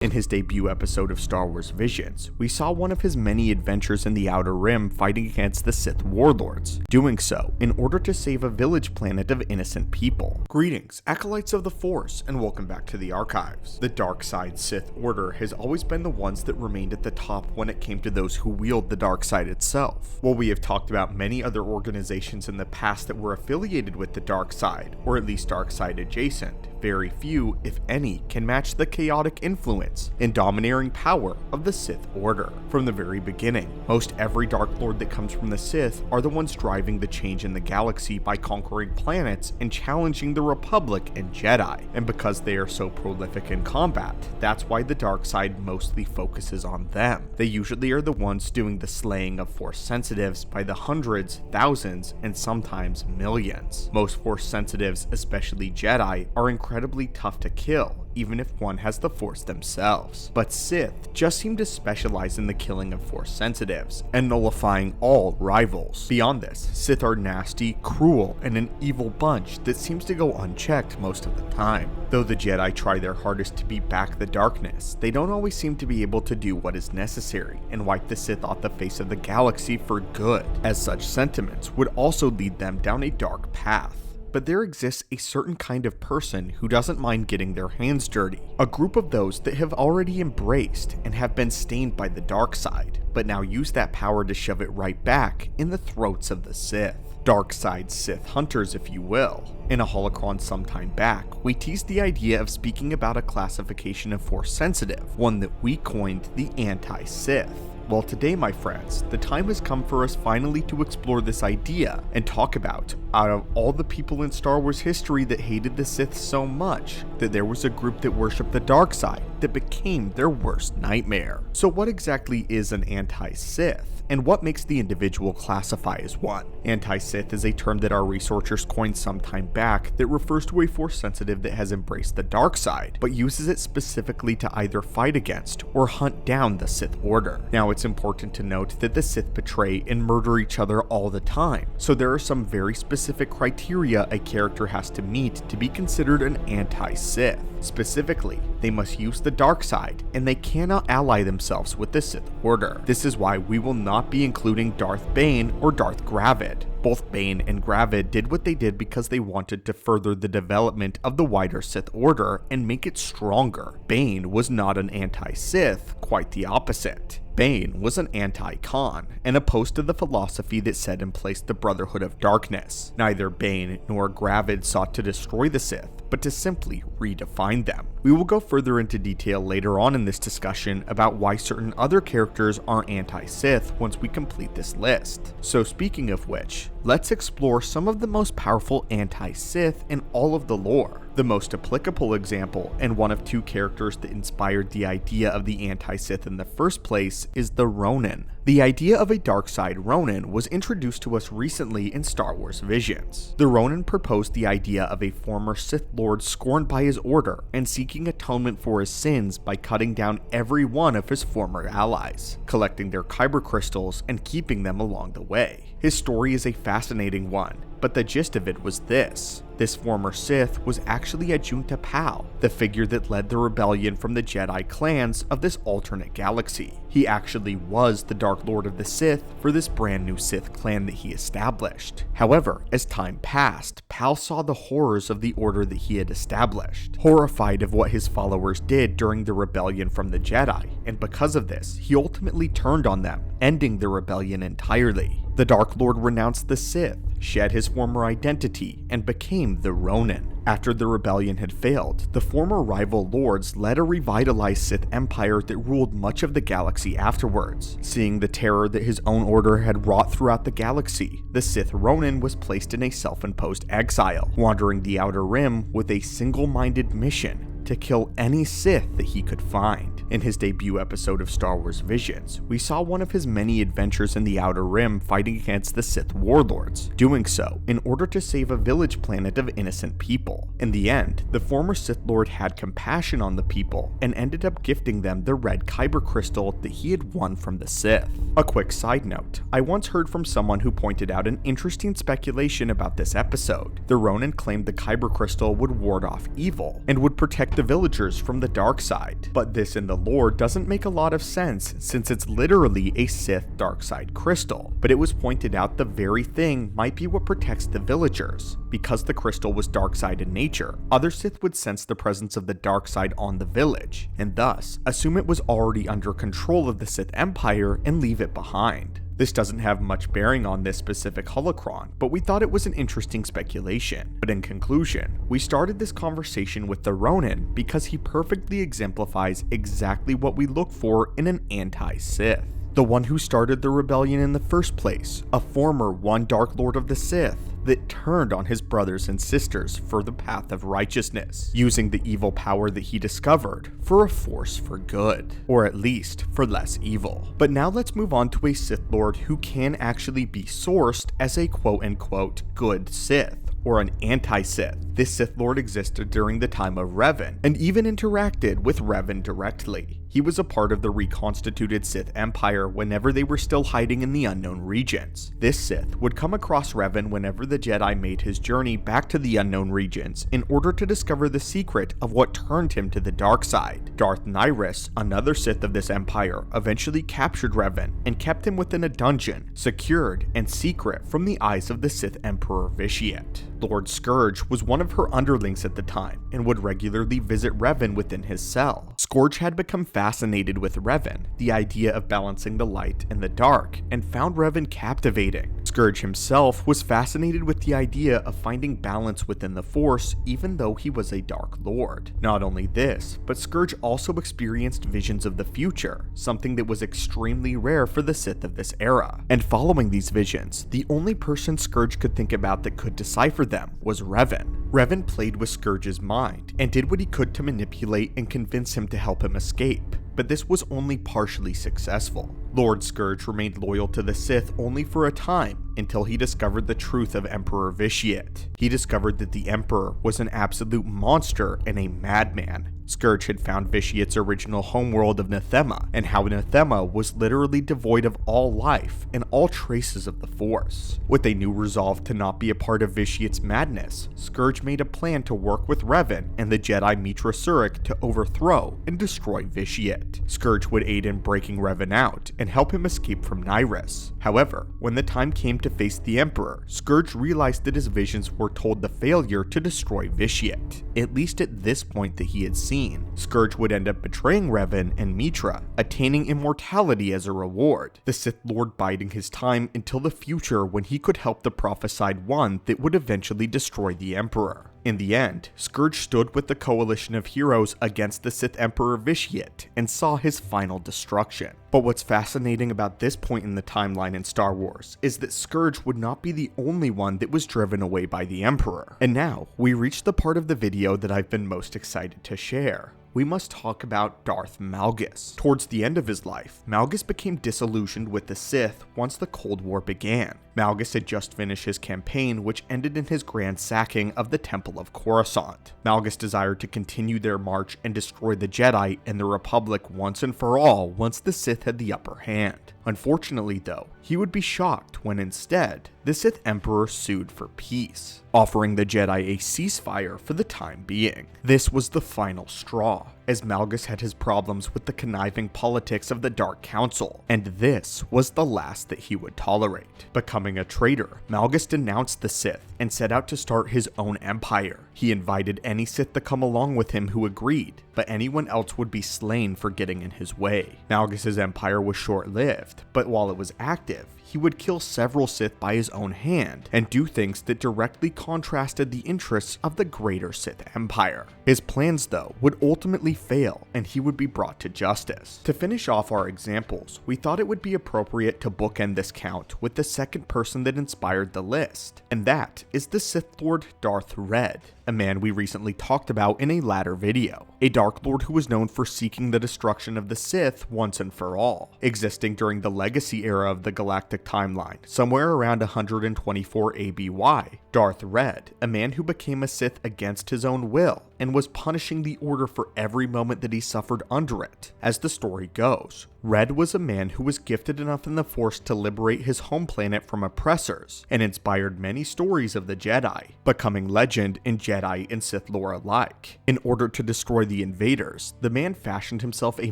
In his debut episode of Star Wars Visions, we saw one of his many adventures in the Outer Rim fighting against the Sith warlords, doing so in order to save a village planet of innocent people. Greetings, acolytes of the Force, and welcome back to the archives. The dark side Sith Order has always been the ones that remained at the top when it came to those who wield the dark side itself. While we have talked about many other organizations in the past that were affiliated with the dark side, or at least dark side adjacent, very few, if any, can match the chaotic influence and domineering power of the Sith Order. From the very beginning, most every Dark Lord that comes from the Sith are the ones driving the change in the galaxy by conquering planets and challenging the Republic and Jedi. And because they are so prolific in combat, that's why the dark side mostly focuses on them. They usually are the ones doing the slaying of Force sensitives by the hundreds, thousands, and sometimes millions. Most Force sensitives, especially Jedi, are incredibly tough to kill, even if one has the Force themselves. But Sith just seem to specialize in the killing of Force sensitives and nullifying all rivals. Beyond this, Sith are nasty, cruel, and an evil bunch that seems to go unchecked most of the time. Though the Jedi try their hardest to beat back the darkness, they don't always seem to be able to do what is necessary and wipe the Sith off the face of the galaxy for good, as such sentiments would also lead them down a dark path. But there exists a certain kind of person who doesn't mind getting their hands dirty. A group of those that have already embraced and have been stained by the dark side, but now use that power to shove it right back in the throats of the Sith. Dark side Sith hunters, if you will. In a holocron sometime back, we teased the idea of speaking about a classification of Force sensitive, one that we coined the anti-Sith. Well, today, my friends, the time has come for us finally to explore this idea and talk about, out of all the people in Star Wars history that hated the Sith so much, that there was a group that worshipped the dark side that became their worst nightmare. So what exactly is an anti-Sith, and what makes the individual classify as one? Anti-Sith is a term that our researchers coined some time back that refers to a Force sensitive that has embraced the dark side, but uses it specifically to either fight against or hunt down the Sith Order. Now, it's important to note that the Sith betray and murder each other all the time, so there are some very specific criteria a character has to meet to be considered an anti-Sith. Specifically, they must use the dark side, and they cannot ally themselves with the Sith Order. This is why we will not be including Darth Bane or Darth Gravid. Both Bane and Gravid did what they did because they wanted to further the development of the wider Sith Order and make it stronger. Bane was not an anti-Sith, quite the opposite. Bane was an anti-Khan, and opposed to the philosophy that set in place the Brotherhood of Darkness. Neither Bane nor Gravid sought to destroy the Sith, but to simply redefine them. We will go further into detail later on in this discussion about why certain other characters are anti-Sith once we complete this list. So speaking of which, let's explore some of the most powerful anti-Sith in all of the lore. The most applicable example, and one of two characters that inspired the idea of the anti-Sith in the first place, is the Ronin. The idea of a dark side Ronin was introduced to us recently in Star Wars Visions. The Ronin proposed the idea of a former Sith Lord scorned by his order and seeking atonement for his sins by cutting down every one of his former allies, collecting their kyber crystals and keeping them along the way. His story is a fascinating one, but the gist of it was this. This former Sith was actually a Junta Pao, the figure that led the rebellion from the Jedi clans of this alternate galaxy. He actually was the Dark Lord of the Sith for this brand new Sith clan that he established. However, as time passed, Pao saw the horrors of the order that he had established, horrified of what his followers did during the rebellion from the Jedi, and because of this, he ultimately turned on them, ending the rebellion entirely. The Dark Lord renounced the Sith, shed his former identity, and became the Ronin. After the rebellion had failed, the former rival lords led a revitalized Sith empire that ruled much of the galaxy afterwards. Seeing the terror that his own order had wrought throughout the galaxy, the Sith Ronin was placed in a self-imposed exile, wandering the Outer Rim with a single-minded mission to kill any Sith that he could find. In his debut episode of Star Wars Visions, we saw one of his many adventures in the Outer Rim fighting against the Sith warlords, doing so in order to save a village planet of innocent people. In the end, the former Sith Lord had compassion on the people and ended up gifting them the red kyber crystal that he had won from the Sith. A quick side note, I once heard from someone who pointed out an interesting speculation about this episode. The Ronin claimed the kyber crystal would ward off evil and would protect the villagers from the dark side. But this in the lore doesn't make a lot of sense since it's literally a Sith dark side crystal, but it was pointed out the very thing might be what protects the villagers. Because the crystal was dark side in nature, other Sith would sense the presence of the dark side on the village, and thus assume it was already under control of the Sith Empire and leave it behind. This doesn't have much bearing on this specific holocron, but we thought it was an interesting speculation. But in conclusion, we started this conversation with the Ronin because he perfectly exemplifies exactly what we look for in an anti-Sith. The one who started the rebellion in the first place, a former one Dark Lord of the Sith that turned on his brothers and sisters for the path of righteousness, using the evil power that he discovered for a force for good, or at least for less evil. But now let's move on to a Sith Lord who can actually be sourced as a quote-unquote good Sith, or an anti-Sith. This Sith Lord existed during the time of Revan, and even interacted with Revan directly. He was a part of the reconstituted Sith Empire whenever they were still hiding in the unknown regions. This Sith would come across Revan whenever the Jedi made his journey back to the unknown regions in order to discover the secret of what turned him to the dark side. Darth Malgus, another Sith of this empire, eventually captured Revan and kept him within a dungeon, secured and secret from the eyes of the Sith Emperor Vitiate. Lord Scourge was one of her underlings at the time and would regularly visit Revan within his cell. Scourge had become fascinated with Revan, the idea of balancing the light and the dark, and found Revan captivating. Scourge himself was fascinated with the idea of finding balance within the Force even though he was a Dark Lord. Not only this, but Scourge also experienced visions of the future, something that was extremely rare for the Sith of this era. And following these visions, the only person Scourge could think about that could decipher them was Revan. Revan played with Scourge's mind and did what he could to manipulate and convince him to help him escape, but this was only partially successful. Lord Scourge remained loyal to the Sith only for a time until he discovered the truth of Emperor Vitiate. He discovered that the Emperor was an absolute monster and a madman. Scourge had found Vitiate's original homeworld of Nathema, and how Nathema was literally devoid of all life and all traces of the Force. With a new resolve to not be a part of Vitiate's madness, Scourge made a plan to work with Revan and the Jedi Mitra Surik to overthrow and destroy Vitiate. Scourge would aid in breaking Revan out and help him escape from Nyrus. However, when the time came to face the Emperor, Scourge realized that his visions foretold the failure to destroy Vitiate, at least at this point that he had seen. Scourge would end up betraying Revan and Mitra, attaining immortality as a reward, the Sith Lord biding his time until the future when he could help the prophesied one that would eventually destroy the Emperor. In the end, Scourge stood with the coalition of heroes against the Sith Emperor Vitiate and saw his final destruction. But what's fascinating about this point in the timeline in Star Wars is that Scourge would not be the only one that was driven away by the Emperor. And now, we reach the part of the video that I've been most excited to share. We must talk about Darth Malgus. Towards the end of his life, Malgus became disillusioned with the Sith once the Cold War began. Malgus had just finished his campaign, which ended in his grand sacking of the Temple of Coruscant. Malgus desired to continue their march and destroy the Jedi and the Republic once and for all once the Sith had the upper hand. Unfortunately though, he would be shocked when instead, the Sith Emperor sued for peace, offering the Jedi a ceasefire for the time being. This was the final straw, as Malgus had his problems with the conniving politics of the Dark Council, and this was the last that he would tolerate. Becoming a traitor, Malgus denounced the Sith and set out to start his own empire. He invited any Sith to come along with him who agreed, but anyone else would be slain for getting in his way. Malgus's empire was short-lived, but while it was active, he would kill several Sith by his own hand and do things that directly contrasted the interests of the greater Sith Empire. His plans, though, would ultimately fail and he would be brought to justice. To finish off our examples, we thought it would be appropriate to bookend this count with the second person that inspired the list, and that is the Sith Lord Darth Red, a man we recently talked about in a latter video. A Dark Lord who was known for seeking the destruction of the Sith once and for all, existing during the Legacy era of the galactic timeline, somewhere around 124 ABY. Darth Red, a man who became a Sith against his own will, and was punishing the Order for every moment that he suffered under it. As the story goes, Red was a man who was gifted enough in the Force to liberate his home planet from oppressors, and inspired many stories of the Jedi, becoming legend in Jedi and Sith lore alike. In order to destroy the invaders, the man fashioned himself a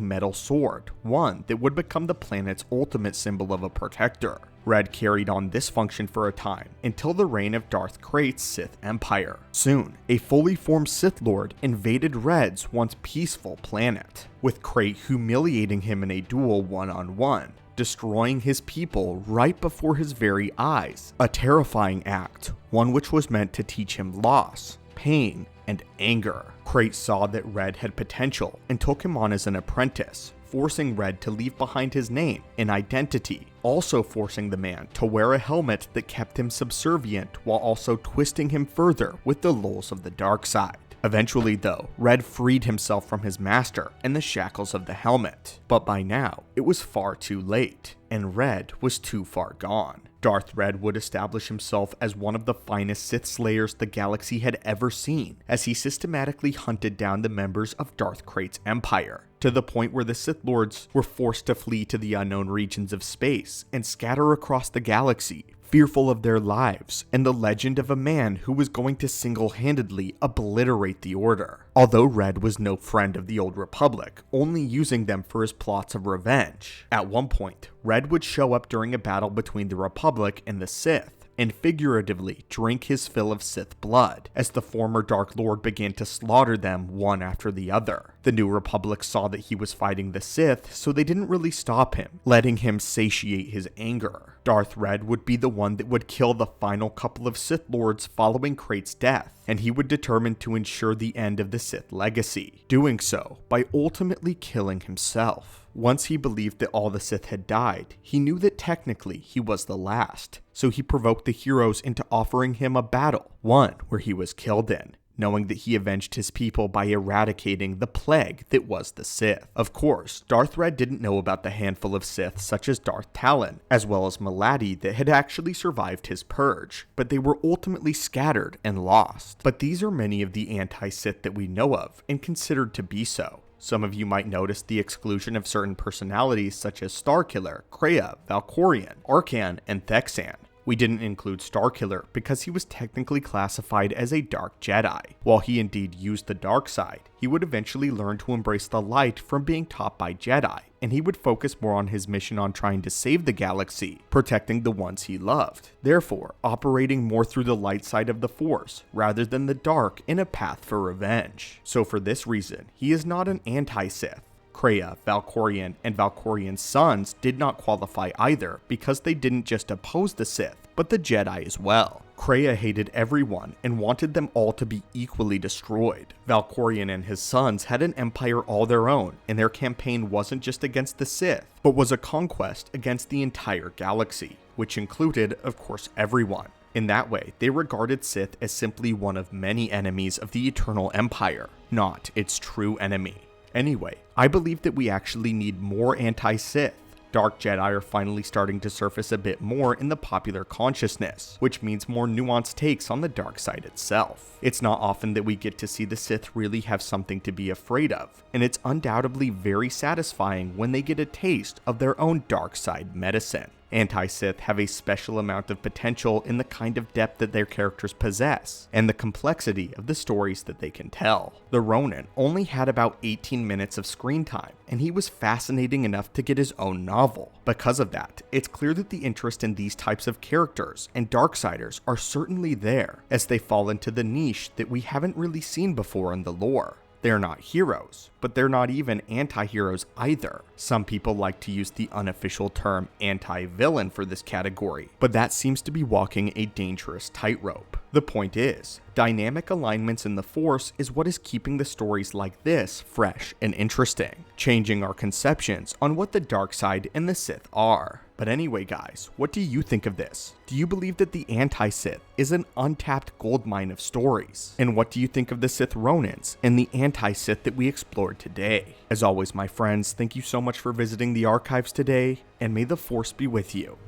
metal sword, one that would become the planet's ultimate symbol of a protector. Red carried on this function for a time, until the reign of Darth Krayt's Sith Empire. Soon, a fully formed Sith Lord invaded Red's once peaceful planet, with Krayt humiliating him in a duel one-on-one, destroying his people right before his very eyes. A terrifying act, one which was meant to teach him loss, pain, and anger. Krayt saw that Red had potential and took him on as an apprentice, forcing Red to leave behind his name and identity, also forcing the man to wear a helmet that kept him subservient while also twisting him further with the lulls of the dark side. Eventually though, Red freed himself from his master and the shackles of the helmet, but by now it was far too late, and Red was too far gone. Darth Red would establish himself as one of the finest Sith Slayers the galaxy had ever seen, as he systematically hunted down the members of Darth Krayt's empire, to the point where the Sith Lords were forced to flee to the unknown regions of space and scatter across the galaxy, fearful of their lives and the legend of a man who was going to single-handedly obliterate the Order. Although Red was no friend of the Old Republic, only using them for his plots of revenge. At one point, Red would show up during a battle between the Republic and the Sith, and figuratively drink his fill of Sith blood, as the former Dark Lord began to slaughter them one after the other. The New Republic saw that he was fighting the Sith, so they didn't really stop him, letting him satiate his anger. Darth Red would be the one that would kill the final couple of Sith Lords following Krayt's death, and he would determine to ensure the end of the Sith legacy, doing so by ultimately killing himself. Once he believed that all the Sith had died, he knew that technically he was the last, so he provoked the heroes into offering him a battle, one where he was killed in, knowing that he avenged his people by eradicating the plague that was the Sith. Of course, Darth Red didn't know about the handful of Sith such as Darth Talon, as well as Maladi that had actually survived his purge, but they were ultimately scattered and lost. But these are many of the anti-Sith that we know of, and considered to be so. Some of you might notice the exclusion of certain personalities such as Starkiller, Kreia, Valkorion, Arcan, and Thexan. We didn't include Starkiller because he was technically classified as a Dark Jedi. While he indeed used the dark side, he would eventually learn to embrace the light from being taught by Jedi, and he would focus more on his mission on trying to save the galaxy, protecting the ones he loved, therefore operating more through the light side of the Force rather than the dark in a path for revenge. So for this reason, he is not an anti-Sith. Kreia, Valkorion, and Valkorion's sons did not qualify either because they didn't just oppose the Sith, but the Jedi as well. Kreia hated everyone and wanted them all to be equally destroyed. Valkorion and his sons had an empire all their own, and their campaign wasn't just against the Sith, but was a conquest against the entire galaxy, which included, of course, everyone. In that way, they regarded Sith as simply one of many enemies of the Eternal Empire, not its true enemy. Anyway, I believe that we actually need more anti-Sith. Dark Jedi are finally starting to surface a bit more in the popular consciousness, which means more nuanced takes on the dark side itself. It's not often that we get to see the Sith really have something to be afraid of, and it's undoubtedly very satisfying when they get a taste of their own dark side medicine. Anti-Sith have a special amount of potential in the kind of depth that their characters possess, and the complexity of the stories that they can tell. The Ronin only had about 18 minutes of screen time, and he was fascinating enough to get his own novel. Because of that, it's clear that the interest in these types of characters and Darksiders are certainly there, as they fall into the niche that we haven't really seen before in the lore. They're not heroes, but they're not even anti-heroes either. Some people like to use the unofficial term anti-villain for this category, but that seems to be walking a dangerous tightrope. The point is, dynamic alignments in the Force is what is keeping the stories like this fresh and interesting, changing our conceptions on what the dark side and the Sith are. But anyway guys, what do you think of this? Do you believe that the anti-Sith is an untapped goldmine of stories? And what do you think of the Sith Ronins and the anti-Sith that we explored today? As always my friends, thank you so much for visiting the archives today, and may the Force be with you.